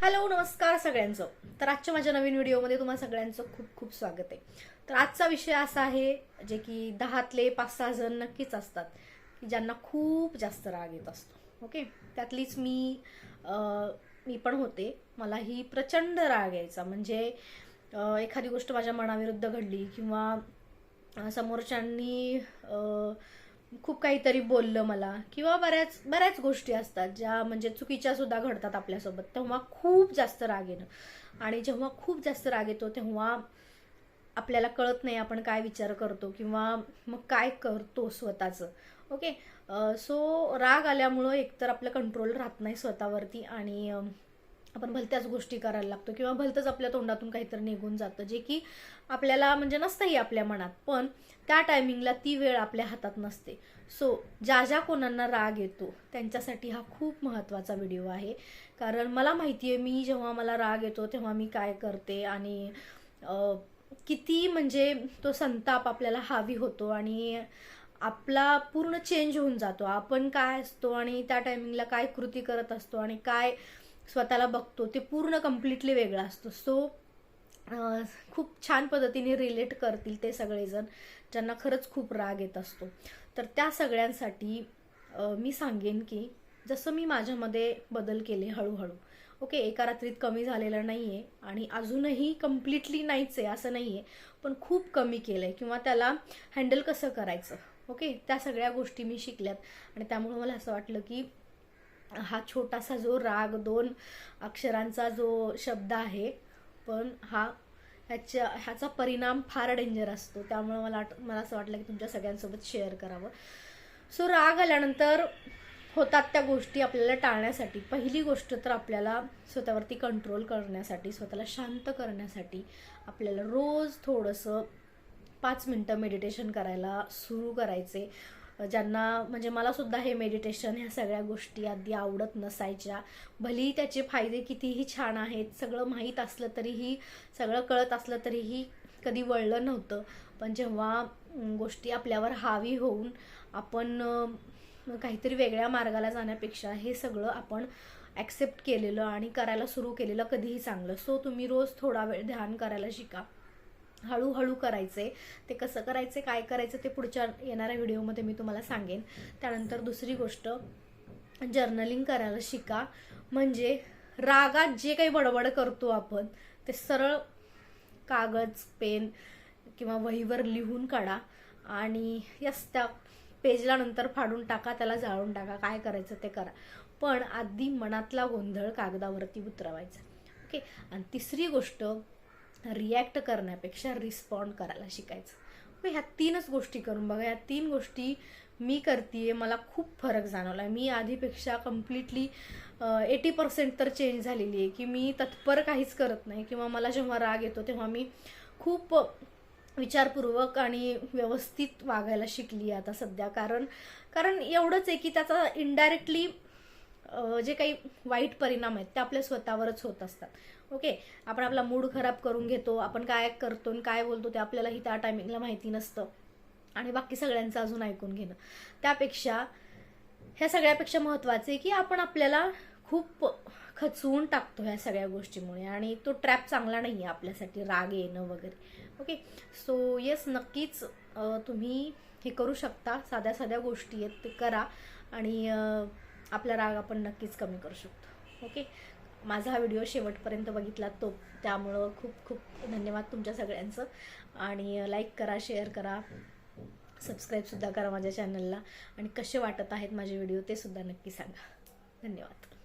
Hello नमस्कार सगळ्यांचं. तर आजच्या माझ्या नवीन व्हिडिओमध्ये तुम्हाला सगळ्यांचं खूप खूप स्वागत आहे. तर आजचा विषय असा आहे जे की 10तले 5-6 जण नक्कीच असतात की ज्यांना खूप जास्त राग येत असतो. ओके, त्यातलीच मी पण होते. मलाही प्रचंड राग यायचा. म्हणजे एखादी गोष्ट माझ्या मनाविरुद्ध घडली किंवा समोरच्यांनी खूप काहीतरी बोललं मला किंवा बऱ्याच बऱ्याच गोष्टी असतात ज्या म्हणजे चुकीच्या सुद्धा घडतात आपल्यासोबत, तेव्हा खूप जास्त राग येणं. आणि जेव्हा खूप जास्त राग येतो तेव्हा आपल्याला कळत नाही आपण काय विचार करतो किंवा मग काय करतो स्वतःचं. ओके, सो राग आल्यामुळं एकतर आपलं कंट्रोल राहत नाही स्वतःवरती आणि आपण भलत्याच गोष्टी करायला लागतो किंवा भलतंच आपल्या तोंडातून काहीतरी निघून जातं जे की आपल्याला म्हणजे नसतंही आपल्या मनात, पण त्या टायमिंगला ती वेळ आपल्या हातात नसते. सो ज्या ज्या कोणांना राग येतो त्यांच्यासाठी हा खूप महत्त्वाचा व्हिडिओ आहे. कारण मला माहिती आहे मी जेव्हा मला राग येतो तेव्हा मी काय करते आणि किती म्हणजे तो संताप आपल्याला हावी होतो आणि आपला पूर्ण चेंज होऊन जातो. आपण काय असतो आणि त्या टायमिंगला काय कृती करत असतो आणि काय स्वतःला बघतो ते पूर्ण कम्प्लिटली वेगळा असतो. सो खूप छान पद्धतीने रिलेट करतील ते सगळेजण ज्यांना खरंच खूप राग येत असतो. तर त्या सगळ्यांसाठी मी सांगेन की जसं मी माझ्यामध्ये बदल केले हळूहळू. ओके, एका रात्रीत कमी झालेलं नाही आहे आणि अजूनही कम्प्लिटली नाहीच आहे असं नाही आहे, पण खूप कमी केलं आहे किंवा त्याला हँडल कसं करायचं. ओके, त्या सगळ्या गोष्टी मी शिकल्यात आणि त्यामुळे मला असं वाटलं की हा छोटासा जो राग 2 अक्षरांचा जो शब्द आहे, पण ह्याचा परिणाम फार डेंजर असतो. त्यामुळे मला असं वाटलं की तुमच्या सगळ्यांसोबत शेअर करावं. सो राग आल्यानंतर होतात त्या गोष्टी आपल्याला टाळण्यासाठी पहिली गोष्ट तर आपल्याला स्वतःवरती कंट्रोल करण्यासाठी, स्वतःला शांत करण्यासाठी आपल्याला रोज थोडंसं 5 मिनिटं मेडिटेशन करायला सुरू करायचे. ज्यांना म्हणजे मला सुद्धा हे मेडिटेशन ह्या सगळ्या गोष्टी आधी आवडत नसायच्या. भलेही त्याचे फायदे कितीही छान आहेत, सगळं माहीत असलं तरीही, सगळं कळत असलं तरीही कधी वळलं नव्हतं. पण जेव्हा गोष्टी आपल्यावर हावी होऊन आपण काहीतरी वेगळ्या मार्गाला जाण्यापेक्षा हे सगळं आपण ॲक्सेप्ट केलेलं आणि करायला सुरू केलेलं कधीही चांगलं. सो तुम्ही रोज थोडा वेळ ध्यान करायला शिका. हळूहळू करायचे. ते कसं करायचे, काय करायचं ते पुढच्या येणाऱ्या व्हिडिओमध्ये मी तुम्हाला सांगेन. त्यानंतर दुसरी गोष्ट, जर्नलिंग करायला शिका. म्हणजे रागात जे काही बडबड करतो आपण ते सरळ कागद, पेन किंवा वहीवर लिहून काढा आणि त्या पेजला नंतर फाडून टाका, त्याला जाळून टाका, काय करायचं ते करा. पण आधी मनातला गोंधळ कागदावरती उतरवायचा. ओके, आणि तिसरी गोष्ट, रिॲक्ट करण्यापेक्षा रिस्पॉन्ड करायला शिकायचं. ह्या 3च गोष्टी करून बघा. ह्या 3 गोष्टी मी करते, मला खूप फरक जाणवला. मी आधीपेक्षा कम्प्लिटली 80% तर चेंज झालेली आहे की मी तत्पर काहीच करत नाही किंवा मला जेव्हा राग येतो तेव्हा मी खूप विचारपूर्वक आणि व्यवस्थित वागायला शिकली आता सध्या. कारण एवढंच आहे की त्याचा इनडायरेक्टली जे काही वाईट परिणाम आहेत ते आपल्या स्वतःवरच होत असतात. ओके, आपण आपला मूड खराब करून घेतो, आपण काय करतो आणि काय बोलतो ते आपल्यालाही त्या टायमिंगला माहिती नसतं आणि बाकी सगळ्यांचं अजून ऐकून घेणं. ह्या सगळ्यापेक्षा महत्त्वाचं आहे की आपण आपल्याला खूप खचवून टाकतो ह्या सगळ्या गोष्टीमुळे आणि तो ट्रॅप चांगला नाही आहे आपल्यासाठी, राग येणं वगैरे. ओके, सो येस, नक्कीच तुम्ही हे करू शकता. साध्या साध्या गोष्टी आहेत ते करा आणि आपला राग आपण नक्कीच कमी करू शकतो. ओके, माझा हा व्हिडिओ शेवटपर्यंत बघितला त्यामुळं खूप खूप धन्यवाद तुमच्या सगळ्यांचं. आणि लाईक करा, शेअर करा, सबस्क्राईबसुद्धा करा माझ्या चॅनलला. आणि कसे वाटत आहेत माझे व्हिडिओ ते सुद्धा नक्की सांगा. धन्यवाद.